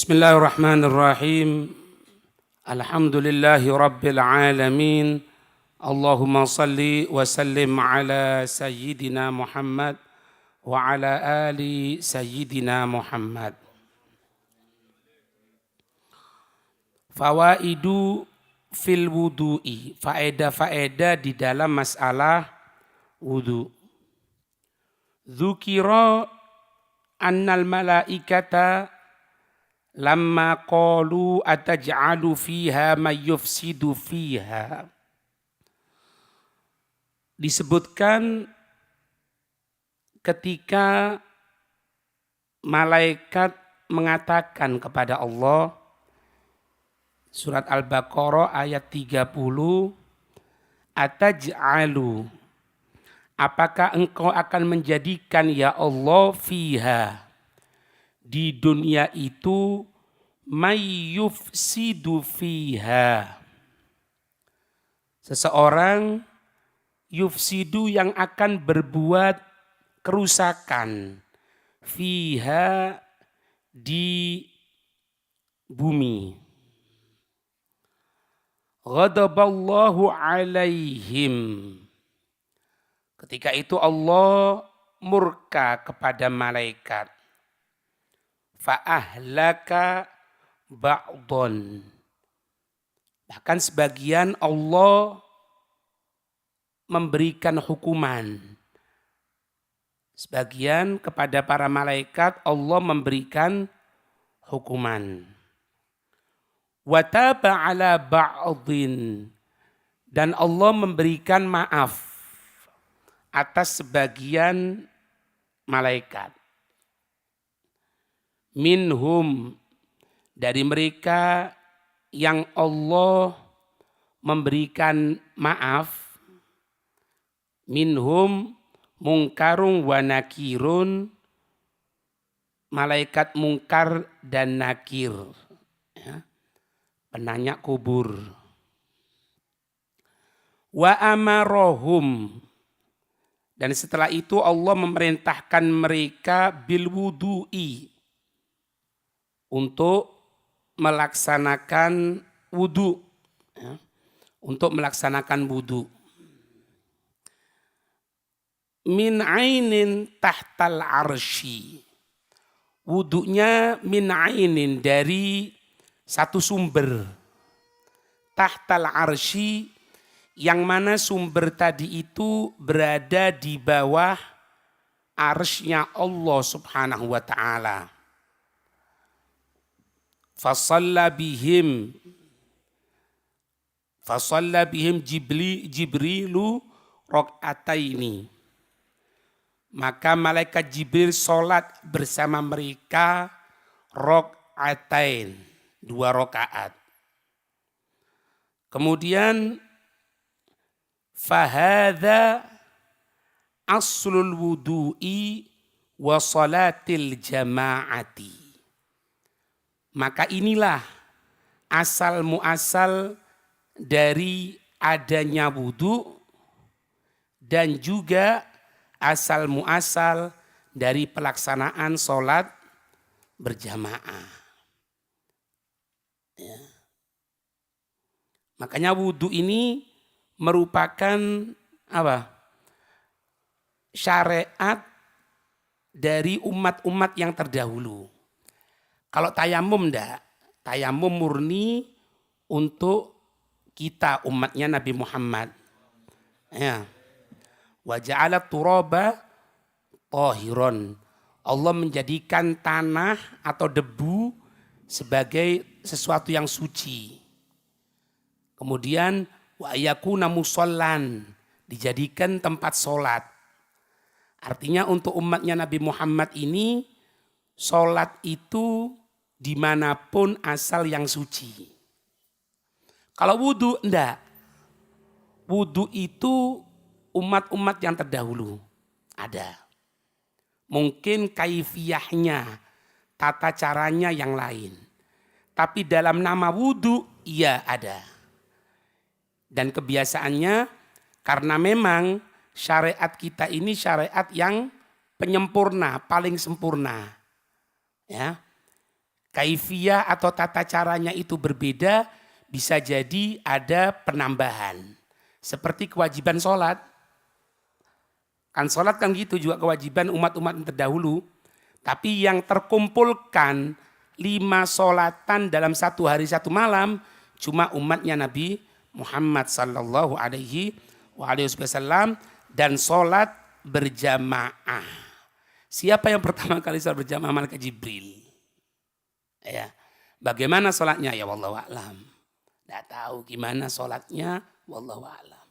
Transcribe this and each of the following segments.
Bismillahirrahmanirrahim. Alhamdulillahi rabbil alamin. Allahumma salli wa sallim ala sayyidina Muhammad wa ala ali sayyidina Muhammad. Fawaidu fil wudu'i, faedah-faedah di dalam masalah wudu. Dzukira annal malaikata lamma qalu ataj'alu fiha may yufsidu fiha. Disebutkan ketika malaikat mengatakan kepada Allah, surat Al-Baqarah ayat 30, ataj'alu, apakah engkau akan menjadikan ya Allah fiha, di dunia itu, may yufsidu fiha, seseorang yufsidu yang akan berbuat kerusakan, fiha, di bumi. Ghadaballahu alaihim, ketika itu Allah murka kepada malaikat. Fa'ahlaka ba'don, bahkan sebagian Allah memberikan hukuman. Sebagian kepada para malaikat Allah memberikan hukuman. Wa taba ala ba'din, dan Allah memberikan maaf atas sebagian malaikat. Minhum, dari mereka yang Allah memberikan maaf, minhum mungkarun wa nakirun, malaikat mungkar dan nakir, ya, penanya kubur. Wa amarohum, dan setelah itu Allah memerintahkan mereka bil wudu'i, untuk melaksanakan wudu, ya, untuk melaksanakan wudu. Min ainin tahtal arsy, wudunya min ainin, dari satu sumber, tahtal arsy, yang mana sumber tadi itu berada di bawah arsy-nya Allah subhanahu wa ta'ala. Fasalla bihim Jibrilu rok'ataini, maka malaikat Jibril sholat bersama mereka rok'atain, 2 rakaat. Kemudian fahadha aslul wudu'i wa salatil jama'ati, maka inilah asal muasal dari adanya wudu dan juga asal muasal dari pelaksanaan sholat berjamaah. Ya. Makanya wudu ini merupakan apa? Syariat dari umat-umat yang terdahulu. Kalau tayamum enggak, tayamum murni untuk kita umatnya Nabi Muhammad. Ya. Wa ja'ala turaba tahiron, Allah menjadikan tanah atau debu sebagai sesuatu yang suci. Kemudian wa yakuna musallan, dijadikan tempat sholat. Artinya untuk umatnya Nabi Muhammad ini, sholat itu dimanapun asal yang suci. Kalau wudu enggak. Wudu itu umat-umat yang terdahulu ada. Mungkin kaifiyahnya, tata caranya yang lain. Tapi dalam nama wudu, iya ada. Dan kebiasaannya, karena memang syariat kita ini syariat yang penyempurna, paling sempurna. Ya. kaifiyah atau tata caranya itu berbeda, bisa jadi ada penambahan. Seperti kewajiban sholat. Kan sholat kan gitu juga kewajiban umat-umat terdahulu. Tapi yang terkumpulkan 5 sholatan dalam 1 hari 1 malam cuma umatnya Nabi Muhammad sallallahu alaihi wasallam dan sholat berjamaah. Siapa yang pertama kali sholat berjamaah? Malaikat Jibril. Ya. Bagaimana sholatnya? Ya wallahu a'lam. Tidak tahu gimana sholatnya, wallahu a'lam.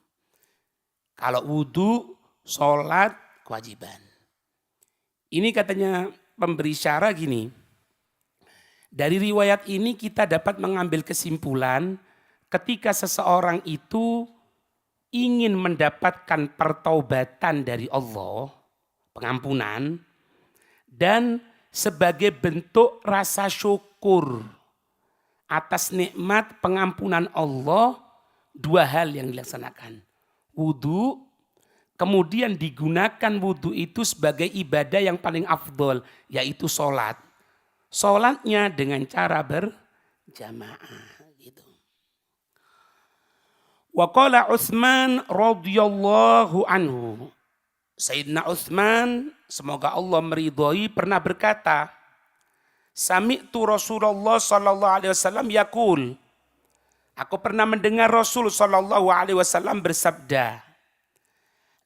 Kalau wudu, sholat kewajiban. Ini katanya pemberi syarah gini. Dari riwayat ini kita dapat mengambil kesimpulan ketika seseorang itu ingin mendapatkan pertaubatan dari Allah, pengampunan, dan sebagai bentuk rasa syukur atas nikmat pengampunan Allah, 2 hal yang dilaksanakan. Wudu, kemudian digunakan wudu itu sebagai ibadah yang paling afdol, yaitu sholat. Sholatnya dengan cara berjamaah. Gitu. Wa qala Utsman radhiyallahu anhu. Sayyidina Utsman, semoga Allah meridhai, pernah berkata, Sami'tu Rasulullah sallallahu alaihi wasallam yaqul. Aku pernah mendengar Rasul sallallahu alaihi wasallam bersabda,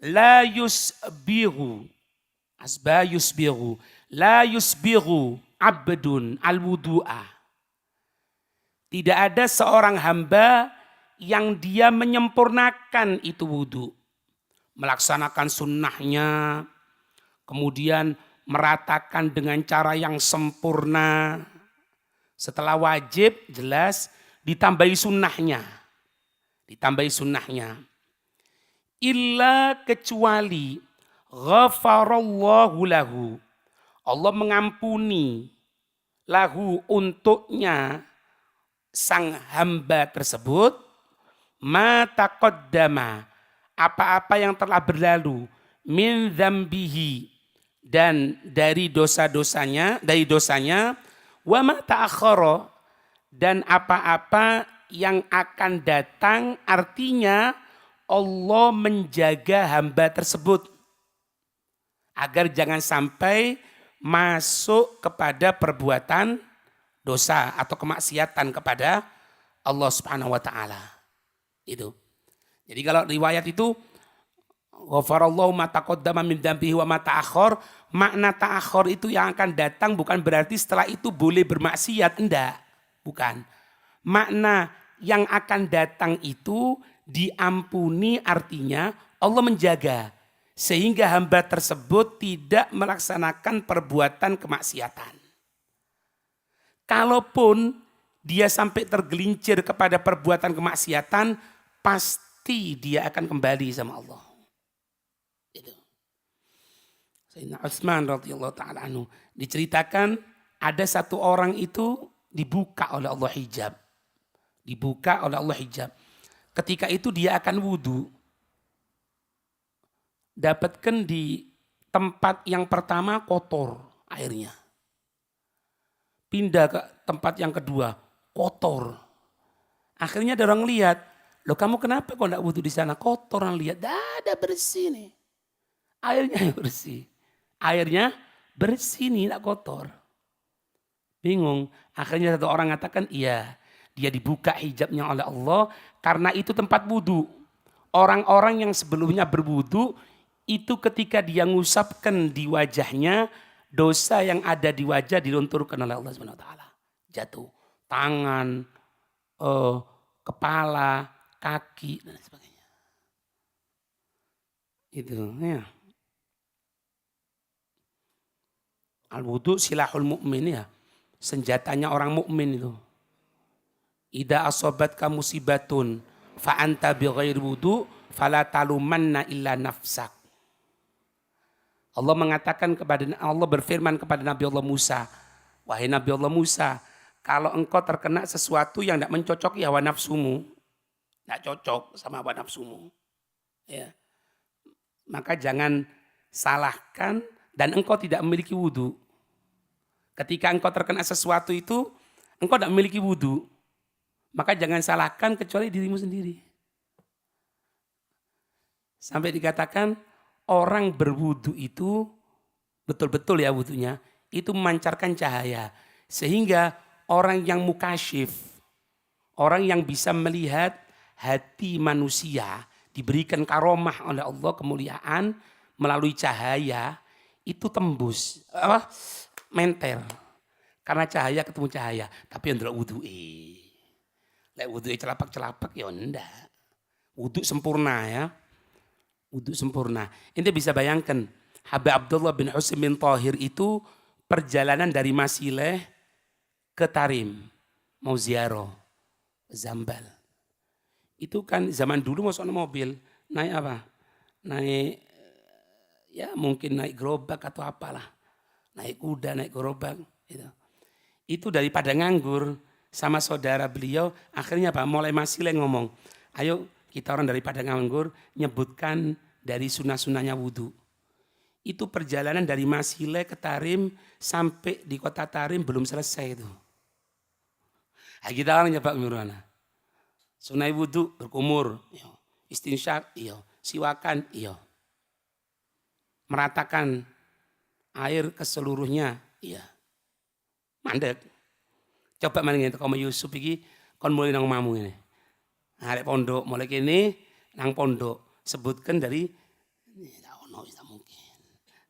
La yusbihu abdun al-wudu'a. Tidak ada seorang hamba yang dia menyempurnakan itu wudu. Melaksanakan sunnahnya, kemudian meratakan dengan cara yang sempurna. Setelah wajib jelas ditambahi sunnahnya. Illa kecuali ghafarallahu lahu. Allah mengampuni lahu untuknya sang hamba tersebut ma taqaddama, apa-apa yang telah berlalu, min dzambihi, dan dari dosanya, wa ma ta'akhkhara, dan apa-apa yang akan datang. Artinya Allah menjaga hamba tersebut agar jangan sampai masuk kepada perbuatan dosa atau kemaksiatan kepada Allah Subhanahu wa taala. Itu. Jadi kalau riwayat itu ghafarallahu ma taqaddama min dzambihi wa ma ta'akhkhar, makna ta'akhkhar itu yang akan datang bukan berarti setelah itu boleh bermaksiat, enggak, bukan. Makna yang akan datang itu diampuni, artinya Allah menjaga sehingga hamba tersebut tidak melaksanakan perbuatan kemaksiatan. Kalaupun dia sampai tergelincir kepada perbuatan kemaksiatan, pasti dia akan kembali sama Allah. Itu. Sayyidina Utsman radhiyallahu taala anhu diceritakan ada satu orang itu dibuka oleh Allah hijab. Ketika itu dia akan wudu. Dapatkan di tempat yang pertama kotor airnya. Pindah ke tempat yang kedua, kotor. Akhirnya ada orang lihat, loh kamu kenapa kok enggak wudu di sana? Kotor. Orang lihat, ada bersih nih. Airnya bersih nih, enggak kotor. Bingung. Akhirnya satu orang mengatakan, iya, dia dibuka hijabnya oleh Allah karena itu tempat wudu. Orang-orang yang sebelumnya berwudu itu ketika dia ngusapkan di wajahnya, dosa yang ada di wajah dilunturkan oleh Allah Subhanahu wa taala. Jatuh tangan, kepala, kaki dan sebagainya. Itu ya. Al-wudu silahul mu'min ya. Senjatanya orang mukmin itu. Idza asabatka musibatun fa anta bighairi wudu fala talumanna illa nafsak. Allah berfirman kepada Nabi Allah Musa, wahai Nabi Allah Musa, kalau engkau terkena sesuatu yang tidak mencocoki hawa nafsumu, tidak cocok sama hawa nafsumu, ya, maka jangan salahkan dan engkau tidak memiliki wudu. Ketika engkau terkena sesuatu itu, engkau tidak memiliki wudu, maka jangan salahkan kecuali dirimu sendiri. Sampai dikatakan orang berwudu itu betul-betul ya wudunya, itu memancarkan cahaya. Sehingga orang yang mukasyif, orang yang bisa melihat hati manusia, diberikan karomah oleh Allah, kemuliaan melalui cahaya, itu tembus, menter. Karena cahaya ketemu cahaya, tapi yang tidak wudu'i. Lek wudu'i celapak-celapak ya enggak. Wudu sempurna ya. Wudu sempurna. Ente bisa bayangkan, Habib Abdullah bin Husain bin Thahir itu perjalanan dari Masileh ke Tarim, mau ziarah, Zambal. Itu kan zaman dulu masuk mobil, naik apa? Naik, ya mungkin naik gerobak atau apalah. Naik kuda, naik gerobak. Gitu. Itu daripada nganggur sama saudara beliau, akhirnya apa? Mulai Masileh ngomong, ayo kita orang daripada nganggur, nyebutkan dari sunnah-sunnahnya wudu. Itu perjalanan dari Masileh ke Tarim sampai di kota Tarim belum selesai itu. Nah, kita orang nyebak gimana? Sunnah wudu berkumur, iyo. Istinsyak, iyo. Siwakan, iyo. Meratakan air ke seluruhnya, iya. Mandek. Coba mana itu kamu Yusuf iki kon mulai nang mamu ini. Arek pondok mulai kene nang pondok sebutkan dari tidak mungkin.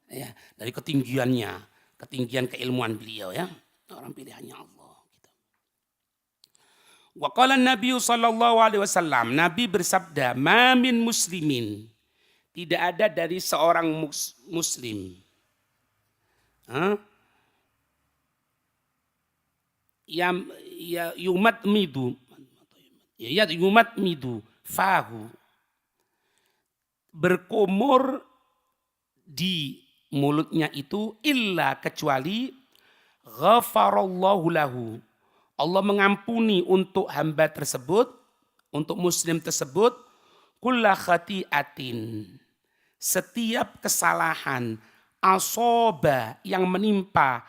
Ya, dari ketinggian keilmuan beliau ya. Orang pilihannya Allah gitu. Wa qala Nabi sallallahu alaihi wasallam, Nabi bersabda, "Ma min muslimin." Tidak ada dari seorang muslim. Yumat midu fahu, berkumur di mulutnya itu illa kecuali ghafarallahu lahu, Allah mengampuni untuk hamba tersebut, untuk muslim tersebut, kulla khati'atin, setiap kesalahan, asoba yang menimpa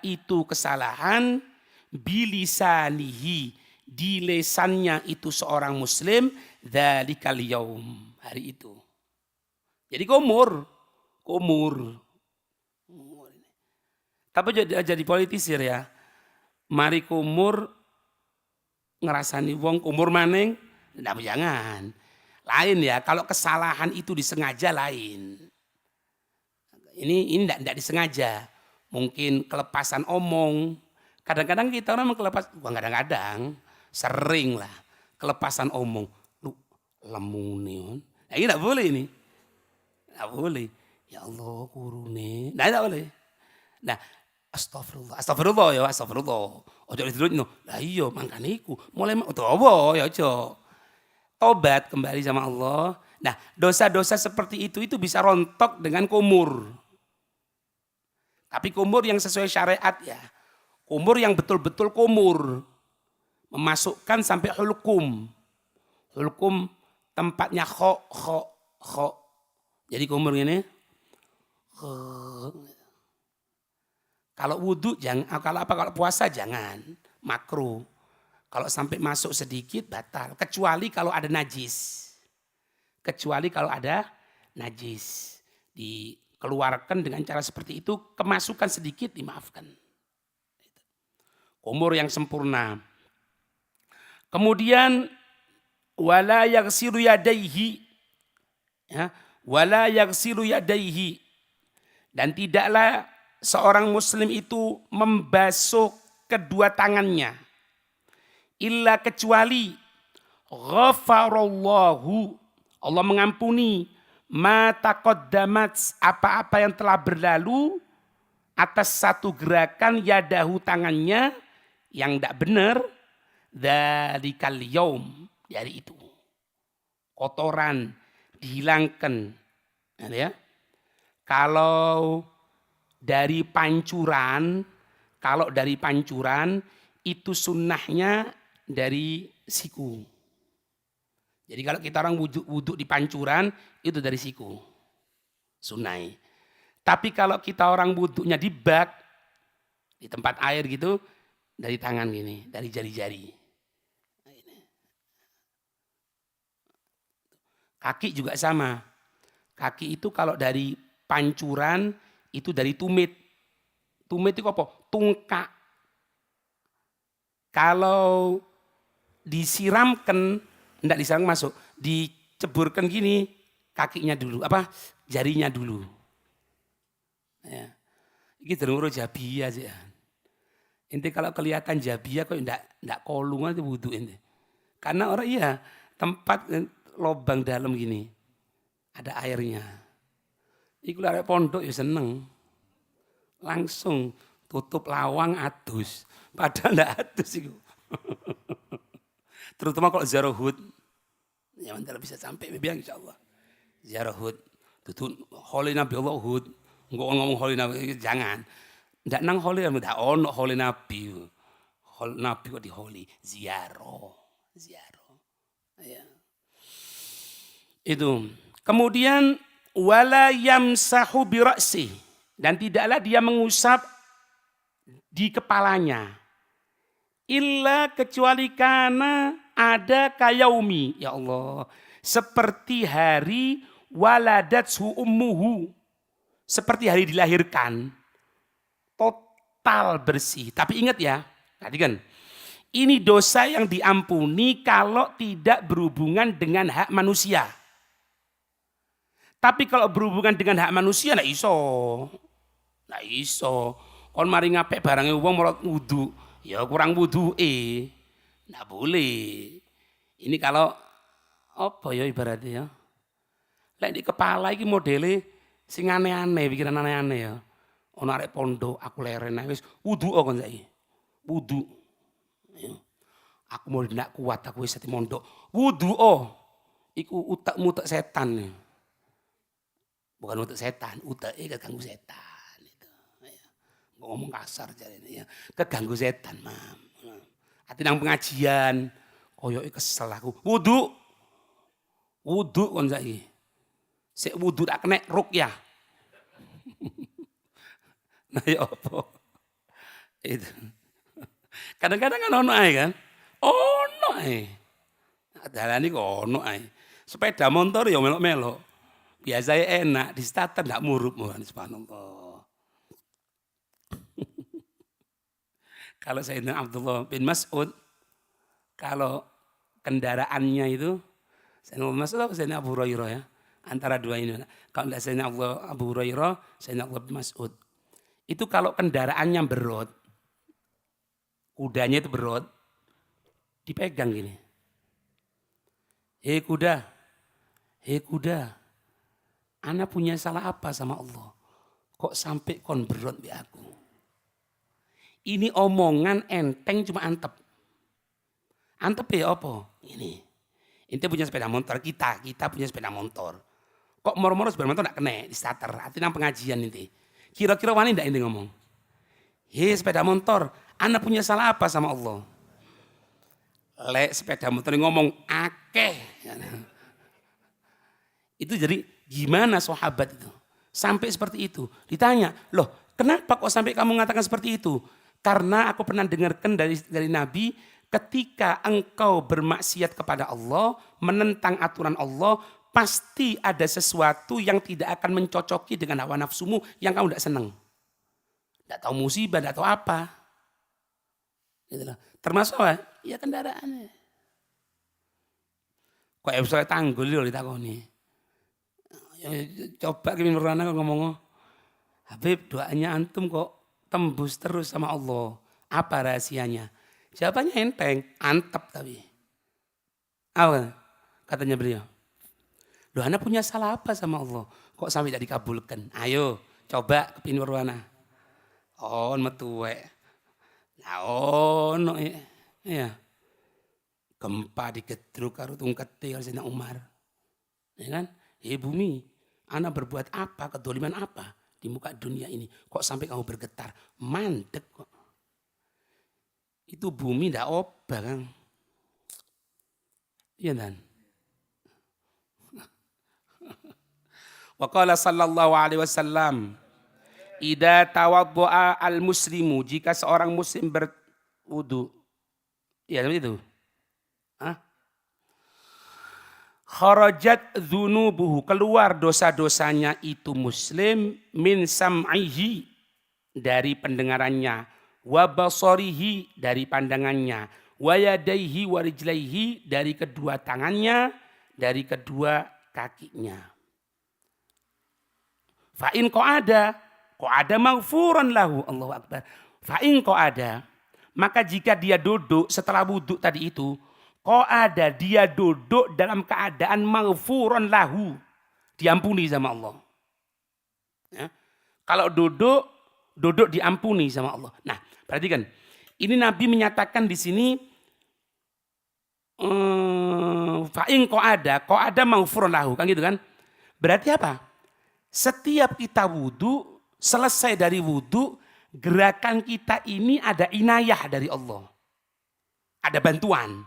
itu kesalahan, bilisanihi, di lesannya itu seorang muslim, dzalikal yaum, hari itu. Jadi kumur. Tapi jadi politisir ya. Mari kumur ngerasani wong kumur maning, enggak, jangan. Lain ya, kalau kesalahan itu disengaja lain. Ini enggak disengaja. Mungkin kelepasan omong. Kadang-kadang kita orang mengkelepas, kadang-kadang sering lah kelepasan omong. Lu lemu nih. Nah, ini enggak boleh ini. Enggak boleh. Ya Allah kurune. Nah, enggak boleh. Nah, astagfirullah ya, astagfirullah. Ojo diterusno. Lah iya mangkane iku. Mulai apa ya aja. Tobat kembali sama Allah. Nah, dosa-dosa seperti itu bisa rontok dengan kumur. Tapi kumur yang sesuai syariat ya. Kumur yang betul-betul kumur. Memasukkan sampai hulkum. Hulkum tempatnya kho. Jadi kumur ini. Kalau wudu jangan, kalau puasa jangan. Makruh. Kalau sampai masuk sedikit batal. Kecuali kalau ada najis. Dikeluarkan dengan cara seperti itu, kemasukan sedikit dimaafkan. Kumur yang sempurna. Kemudian wala yaghsilu yadayhi, ya, wala yaghsilu yadayhi, dan tidaklah seorang muslim itu membasuh kedua tangannya illa kecuali ghafarallahu, Allah mengampuni ma taqaddamat, apa-apa yang telah berlalu atas satu gerakan yadahu, tangannya yang tidak benar, dzalikal yaum, dari itu kotoran dihilangkan ya. Kalau dari pancuran itu sunnahnya dari siku. Jadi kalau kita orang wudhu di pancuran itu dari siku, sunnah. Tapi kalau kita orang wudhunya di bak, di tempat air gitu, dari tangan gini, dari jari-jari. Kaki juga sama. Kaki itu kalau dari pancuran itu dari tumit. Tumit itu apa? Tungkak. Kalau disiramkan, enggak disiram masuk, diceburkan gini, kakinya dulu, jarinya dulu. Ya. Ini terus jabiyah sih. Inti kalau kelihatan jabiyah kok enggak kolungan itu wudhu ini. Karena orang tempat lobang dalam gini, ada airnya. Iku lari pondok ya seneng. Langsung tutup lawang adus. Padahal enggak adus itu. Terutama kalau ziarah Hud. Ya mantar bisa sampai biang insyaallah. Ziarah Hud. Tutup holi Nabi Allah Hud. Enggak ngomong holi Nabi, jangan. Enggak nang holi, enggak ono holi Nabi. Holi Nabi kok di holi. Ziarah. Ya. Itu. Kemudian wala yamsahu bi ra'si, dan tidaklah dia mengusap di kepalanya. Illa kecuali karena ada kayaumi, ya Allah, seperti hari waladathu ummuhu, seperti hari dilahirkan, total bersih. Tapi ingat ya, tadi kan ini dosa yang diampuni kalau tidak berhubungan dengan hak manusia. Tapi kalau berhubungan dengan hak manusia nggak iso. Kon mari ngapek barangnya wong melot wudu, ya kurang wudu nggak boleh. Ini kalau apa ya ibaratnya ya. Lek di kepala iki modele sing aneh-aneh, pikiran aneh-aneh ya. Ono arek pondok aku leren wis wudu kon saiki. Wudu. Ya. Aku mau ndak kuat aku wis mondok. Wudu iku utekmu utek setan. Bukan utek setan, utek keganggu setan itu. Ya. Ngomong kasar jadi ya. Keganggu setan, Mam. Ati nang pengajian koyoke kesel aku. Wudu kon saiki. Sik wudu tak kena ruqyah. Nah ya apa? Itu. Kadang-kadang kan ono ae kan? Ono ae. Dalane kok ono ae. Sepeda motor ya melok-melok. Biasanya enak, di starter enggak murup, subhanallah. Kalau Sayyidina Abdullah bin Mas'ud, kalau kendaraannya itu, Sayyidina Mas'ud atau Sayyidina Abu Hurairah ya, antara dua ini. Kalau enggak Sayyidina Abu Hurairah, Sayyidina Abdullah bin Mas'ud. Itu kalau kendaraannya berot, kudanya itu berot, dipegang gini. Hei kuda, ana punya salah apa sama Allah? Kok sampai kon berot di aku? Ini omongan enteng cuma antep. Antep ya apa? Ini. Inti punya sepeda motor, kita punya sepeda motor. Kok moro-moro sepeda motor enggak kena di starter? Artinya pengajian inti. Kira-kira wani enggak ini ngomong? Hei sepeda motor, ana punya salah apa sama Allah? Lek sepeda motor ngomong akeh. Itu jadi gimana sahabat itu? Sampai seperti itu. Ditanya, loh kenapa kok sampai kamu mengatakan seperti itu? Karena aku pernah dengarkan dari Nabi, ketika engkau bermaksiat kepada Allah, menentang aturan Allah, pasti ada sesuatu yang tidak akan mencocoki dengan hawa nafsumu yang kamu tidak senang. Tidak tahu musibah, tidak tahu apa. Termasuk apa? Ya kendaraannya. Kok bisa tanggul loh ditakoni. Coba Kimin Nurana ngomong, Habib doanya antum kok tembus terus sama Allah. Apa rahasianya? Jawabannya enteng, antep tapi. Apa katanya beliau? Loh anak punya salah apa sama Allah? Kok sampai tidak dikabulkan? Ayo coba Kimin Nurana. Oh metuwe. Nah ono ya. Gempa digedruk karo tungkete karo Sayyidina Umar. Ya kan? Bumi, ana berbuat apa, kedoliman apa di muka dunia ini? Kok sampai kamu bergetar? Mandek kok. Itu bumi ndak obah kan? Iya kan? Wa qala sallallahu alaihi wasallam, idza tawaddo'a al-muslimu, jika seorang muslim wudu. Ya seperti itu. Hah? Kharajat dzunubuhu, keluar dosa-dosanya itu muslim min sam'ihi, dari pendengarannya, wa basarihi, dari pandangannya, wa yadaihi wa rijlaihi, dari kedua tangannya, dari kedua kakinya. Fa in qa'ada maghfuran lahu. Allahu akbar. Fa in qa'ada, maka jika dia duduk setelah wudhu tadi itu, qa'ada, dia duduk dalam keadaan maghfuran lahu, diampuni sama Allah. Ya. Kalau duduk diampuni sama Allah. Nah, perhatikan. Ini Nabi menyatakan di sini fa in qa'ada maghfuran lahu, kan gitu kan? Berarti apa? Setiap kita wudhu, selesai dari wudhu, gerakan kita ini ada inayah dari Allah. Ada bantuan.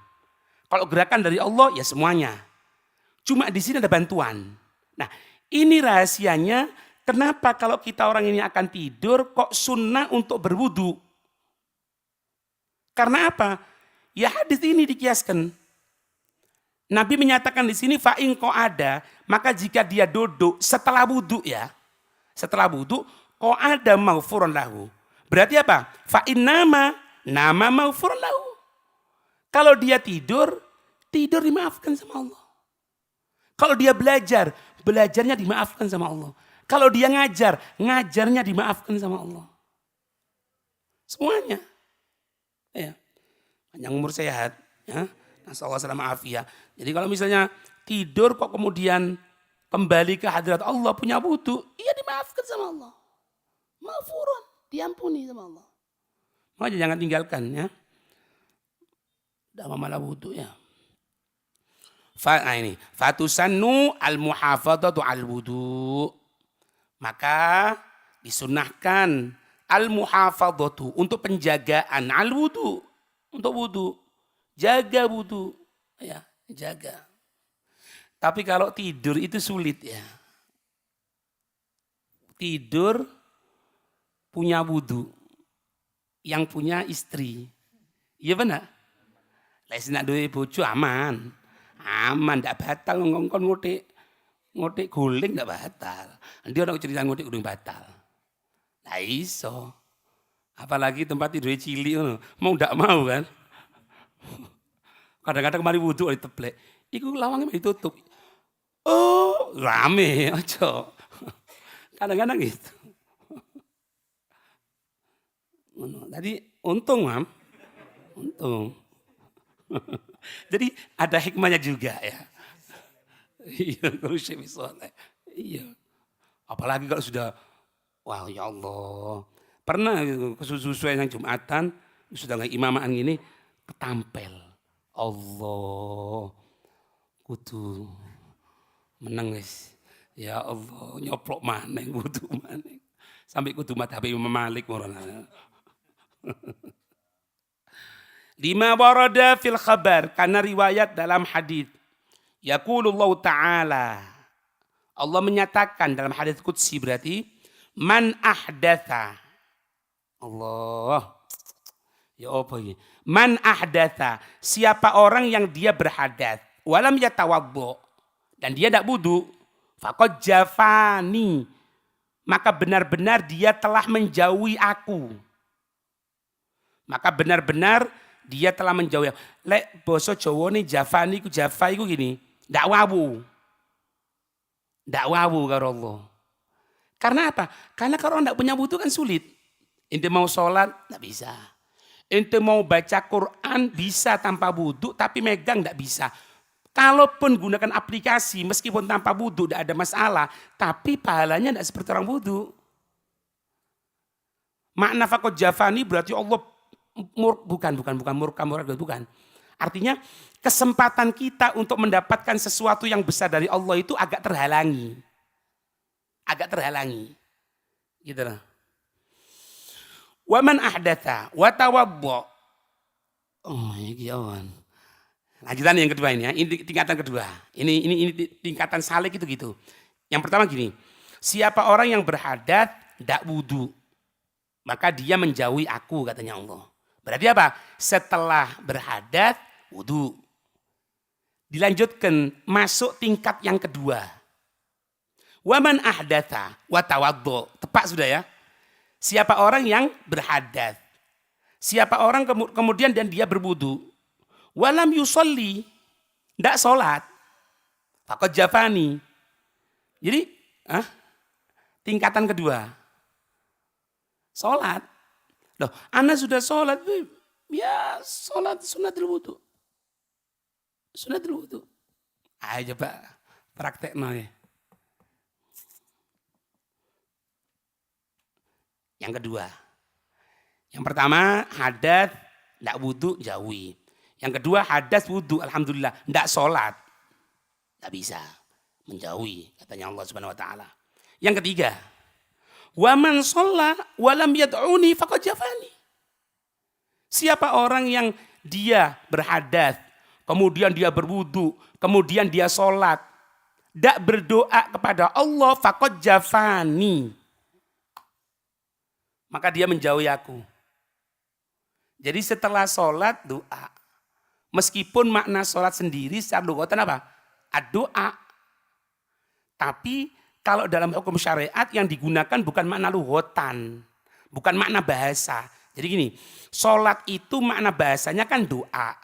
Kalau gerakan dari Allah ya semuanya. Cuma di sini ada bantuan. Nah, ini rahasianya kenapa kalau kita orang ini akan tidur kok sunnah untuk berwudu. Karena apa? Ya hadis ini dikiaskan. Nabi menyatakan di sini fa in qa'ada, maka jika dia duduk setelah wudu ya. Setelah wudu qa'ada maghfuran lahu. Berarti apa? Fa in nama maghfuran lahu. Kalau dia tidur dimaafkan sama Allah. Kalau dia belajarnya dimaafkan sama Allah. Kalau dia ngajarnya dimaafkan sama Allah. Semuanya. Ya. Panjang umur sehat, ya. Nasallahu alaihi. Jadi kalau misalnya tidur kok kemudian kembali ke hadirat Allah punya wudu, iya dimaafkan sama Allah. Maghfurun, diampuni sama Allah. Makanya jangan tinggalkan ya. Dah malah wudu ya. Ini fatusannu al-muhafadzatu al-wudu. Maka disunahkan al-muhafadzatu, untuk penjagaan al-wudu, untuk wudu. Jaga wudu, ya, jaga. Tapi kalau tidur itu sulit ya. Tidur punya wudu, yang punya istri. Iya benar? Lah nak duwe bojo aman. Aman, ndak batal ngongkon ngotek guling ndak batal. Dia orang cerita ngotek guling batal. Lah iso. Apalagi tempat tidur cilik ngono. Mau ndak mau kan? Kadang-kadang kemari wudu diteplek. Iku lawangnya ditutup. Oh, rame aja. Kadang-kadang gitu. Tadi untung, Mam. Untung. Jadi ada hikmahnya juga ya. Iya, kalau Syekh Soleh. Iya. Apalagi kalau sudah, wah ya Allah. Pernah kesusuan yang Jumatan, sudah nggak imaman gini, ketampel. Allah. Kudu menang guys. Ya Allah, nyoplok maneng, kudu maneng. Sampai kudu madhab Imam Malik morona. Lima warada fil khabar, karena riwayat dalam hadis. Yaqulullah ta'ala, Allah menyatakan dalam hadis qudsi, berarti man ahdatha. Allah. Ya apa ini? Man ahdatha, siapa orang yang dia berhadat, walam yatawaddo, dan dia tidak wudu, faqad jafani, maka benar-benar dia telah menjauhi aku. Maka benar-benar dia telah menjauhi. Lek basa Jawa nih jafani ku, jafa iku gini, ndak wawu. Ndak wawu karo Allah. Karena apa? Karena kalau ndak punya wudu kan sulit. Ente mau sholat ndak bisa. Ente mau baca Quran bisa tanpa wudu, tapi megang ndak bisa. Kalaupun gunakan aplikasi meskipun tanpa wudu ndak ada masalah, tapi pahalanya ndak seperti orang wudu. Makna faqad jafani berarti Allah bukan murka, bukan. Artinya kesempatan kita untuk mendapatkan sesuatu yang besar dari Allah itu agak terhalangi. Gitu lah. Wa man ahdatha wa tawaddo. Oh, iki awan. Lanjutan yang kedua ini ya, ini tingkatan kedua. Ini tingkatan salik itu gitu. Yang pertama gini, siapa orang yang berhadat ndak wudu, maka dia menjauhi aku, katanya Allah. Berarti apa? Setelah berhadas, wudu. Dilanjutkan, masuk tingkat yang kedua. Waman ahdatha wa tawaddo. Tepat sudah ya. Siapa orang yang berhadas. Siapa orang kemudian dan dia berwudu. Walam yusolli. Tidak sholat. Faqad jafani. Jadi, tingkatan kedua. Sholat. Loh, Anda sudah sholat. Ya, sholat sunatul wudu. Sunatul wudu. Ayo coba praktek ya. Yang kedua. Yang pertama, hadas, tidak wudu, jauhi. Yang kedua, hadas wudu, alhamdulillah, tidak sholat. Tidak bisa. Menjauhi, katanya Allah Subhanahu wa taala. Yang ketiga, waman sholla walam yad'uni faqad jafani. Siapa orang yang dia berhadas, kemudian dia berwudu, kemudian dia sholat, tidak berdoa kepada Allah, faqad jafani. Maka dia menjauhi aku. Jadi setelah sholat doa. Meskipun makna sholat sendiri secara lugatan apa? Doa. Tapi kalau dalam hukum syariat yang digunakan bukan makna lugatan. Bukan makna bahasa. Jadi gini, sholat itu makna bahasanya kan doa.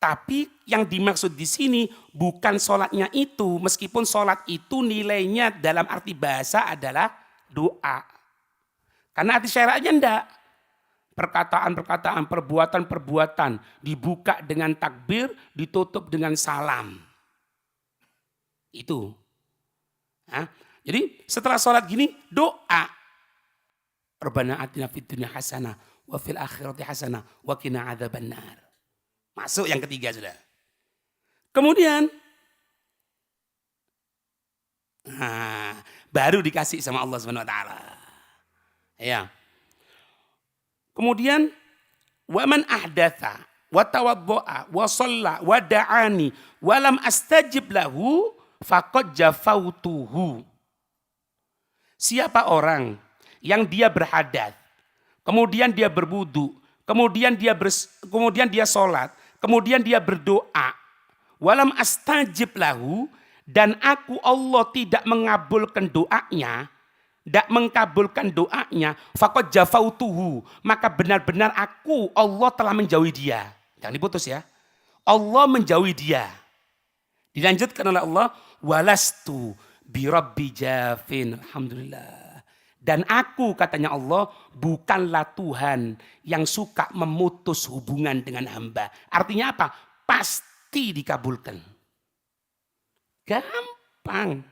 Tapi yang dimaksud di sini bukan sholatnya itu. Meskipun sholat itu nilainya dalam arti bahasa adalah doa. Karena arti syariatnya enggak. Perkataan-perkataan, perbuatan-perbuatan dibuka dengan takbir, ditutup dengan salam. Itu. Jadi setelah sholat gini doa. Rabbana atina fid dunya hasanah wa fil akhirati hasanah wa qina adzabannar. Masuk yang ketiga sudah. Kemudian baru dikasih sama Allah Subhanahu wa taala. Ya. Kemudian waman ahdatsa wa tawaddoa wa shalla wa da'ani wa lam astajib lahu faqad jafautuhu. Siapa orang yang dia berhadas, kemudian dia berwudu, kemudian dia sholat, kemudian dia berdoa, walam astajib lahu, dan aku Allah tidak mengabulkan doanya, tidak mengabulkan doanya, faqad jafautuhu, maka benar-benar aku Allah telah menjauhi dia. Jangan diputus ya. Allah menjauhi dia. Dilanjutkan oleh Allah, walastu birabbi jafin. Alhamdulillah. Dan aku, katanya Allah, bukanlah Tuhan yang suka memutus hubungan dengan hamba. Artinya apa? Pasti dikabulkan. Gampang.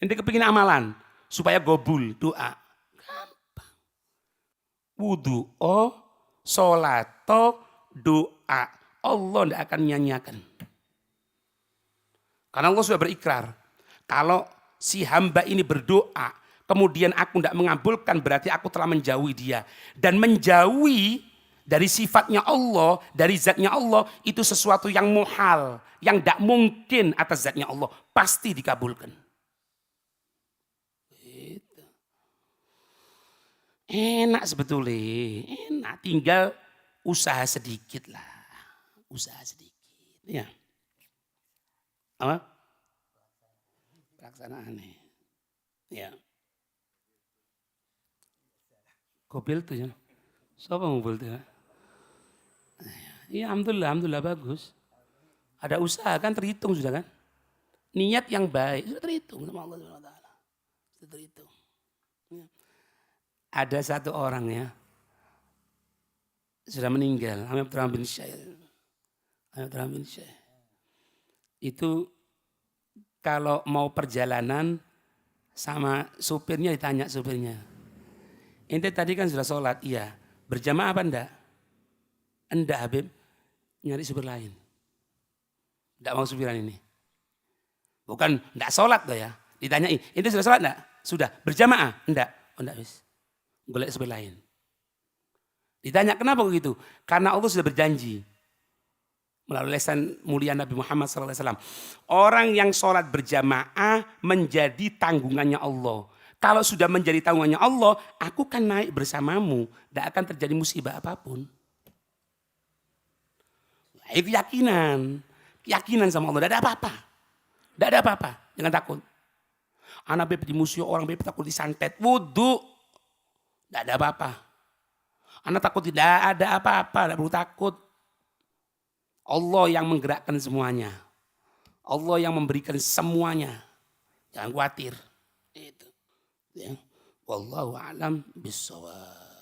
Ente kepingin amalan supaya gobul doa. Gampang. Wudu, sholat, doa. Allah tidak akan nyanyiakan. Karena Allah sudah berikrar. Kalau si hamba ini berdoa, kemudian aku tidak mengabulkan, berarti aku telah menjauhi dia. Dan menjauhi dari sifatnya Allah, dari zatnya Allah, itu sesuatu yang muhal, yang tidak mungkin atas zatnya Allah. Pasti dikabulkan. Gitu. Enak sebetulnya, enak. Tinggal usaha sedikit lah. Usaha sedikit. Ya. Apa? Pelaksanaannya. Ya. Kobil tuh ya. Siapa mobil tuh ya? Iya, alhamdulillah bagus. Ada usaha kan, terhitung sudah kan? Niat yang baik sudah terhitung sama Allah SWT. Sudah terhitung. Ya. Ada satu orang ya, sudah meninggal, Habib Abdurrahman bin Syekh. Itu kalau mau perjalanan sama supirnya, ditanya supirnya, ente tadi kan sudah sholat, iya. Berjamaah apa enggak? Enggak Habib, nyari supir lain. Enggak mau supiran ini. Bukan enggak sholat loh ya. Ditanyai, ente sudah sholat enggak? Sudah. Berjamaah? Enggak. Oh enggak wis. Golek supir lain. Ditanya kenapa begitu? Karena Allah sudah berjanji. Melalui lisan mulia Nabi Muhammad SAW. Orang yang sholat berjamaah menjadi tanggungannya Allah. Kalau sudah menjadi tanggungannya Allah, aku kan naik bersamamu. Tidak akan terjadi musibah apapun. Itu keyakinan. Keyakinan sama Allah. Tidak ada apa-apa. Tidak ada apa-apa. Jangan takut. Anak beb dimusuhi orang, beb takut disantet. Wudhu. Tidak ada apa-apa. Anak takut tidak ada apa-apa. Tidak perlu takut. Allah yang menggerakkan semuanya. Allah yang memberikan semuanya. Jangan khawatir. Itu. Ya. Wallahu a'lam bishawab.